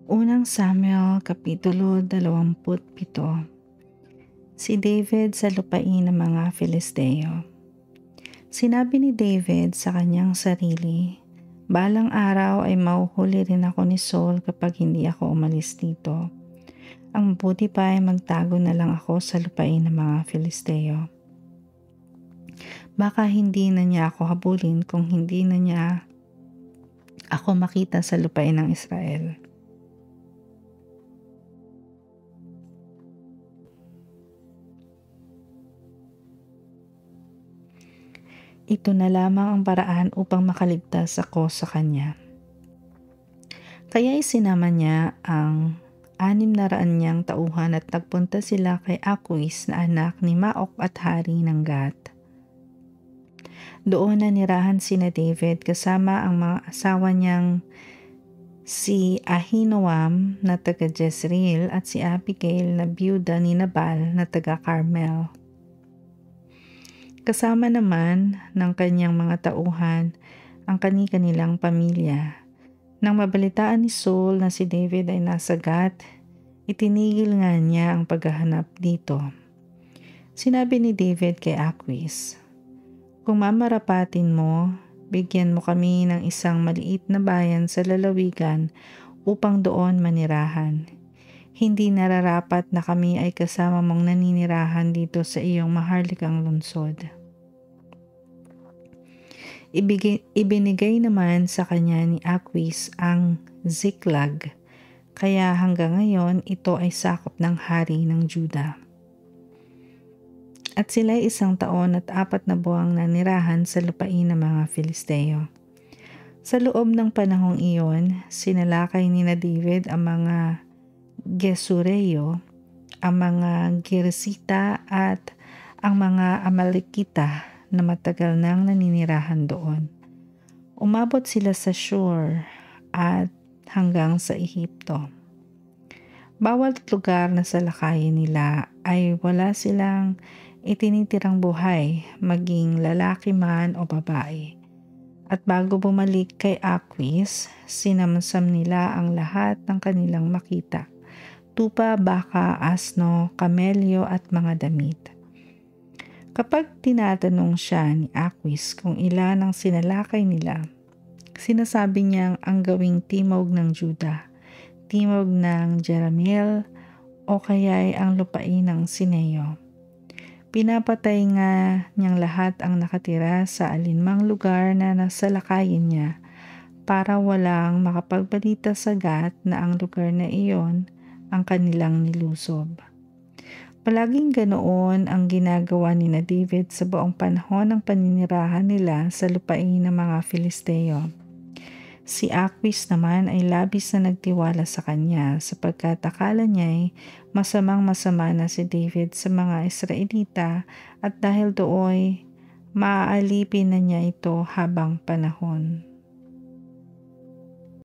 Unang Samuel Kapitulo 27. Si David sa lupain ng mga Filisteo. Sinabi ni David sa kanyang sarili, "Balang araw ay mahuhuli rin ako ni Saul kapag hindi ako umalis dito. Ang mabuti pa ay magtago na lang ako sa lupain ng mga Filisteo. Baka hindi na niya ako habulin kung hindi na niya ako makita sa lupain ng Israel." Ito na lamang ang paraan upang makaligtas ako sa kanya. Kaya isinama niya ang 600 niyang tauhan at nagpunta sila kay Aquis na anak ni Maok at hari ng Gath. Doon nanirahan sina David kasama ang mga asawa niyang si Ahinoam na taga Jezreel at si Abigail na biyuda ni Nabal na taga Carmel. Kasama naman ng kanyang mga tauhan ang kani-kanilang pamilya. Nang mabalitaan ni Saul na si David ay nasa Gath, itinigil nga niya ang paghahanap dito. Sinabi ni David kay Aquis, "Kung mamarapatin mo, bigyan mo kami ng isang maliit na bayan sa lalawigan upang doon manirahan. Hindi nararapat na kami ay kasama mong naninirahan dito sa iyong maharlikang lungsod." Ibinigay naman sa kanya ni Aquis ang Ziklag, kaya hanggang ngayon ito ay sakop ng hari ng Juda. At sila ay 1 taon at 4 na buwang nanirahan sa lupain ng mga Filisteo. Sa loob ng panahong iyon, sinalakay ni na David ang mga Gesureo, ang mga Gersita at ang mga Amalekita na matagal nang naninirahan doon. Umabot sila sa Shur at hanggang sa Ehipto. Bawat lugar na salakayin nila ay wala silang itinitirang buhay, maging lalaki man o babae. At bago bumalik kay Aquis, sinamsam nila ang lahat ng kanilang makita: tupa, baka, asno, kamelyo at mga damit. Kapag tinatanong siya ni Aquis kung ilan ang sinalakay nila, sinasabi niyang ang gawing timog ng Juda, timog ng Jerameel o kaya'y ang lupain ng Sineo. Pinapatay nga niyang lahat ang nakatira sa alinmang lugar na nasalakayin niya para walang makapagbalita sa Gath na ang lugar na iyon ang kanilang nilusob. Palaging ganoon ang ginagawa ni na David sa buong panahon ng paninirahan nila sa lupain ng mga Filisteo. Si Aquis naman ay labis na nagtiwala sa kanya sapagkat akala niya'y masamang-masama na si David sa mga Israelita at dahil dooy maaalipin na niya ito habang panahon.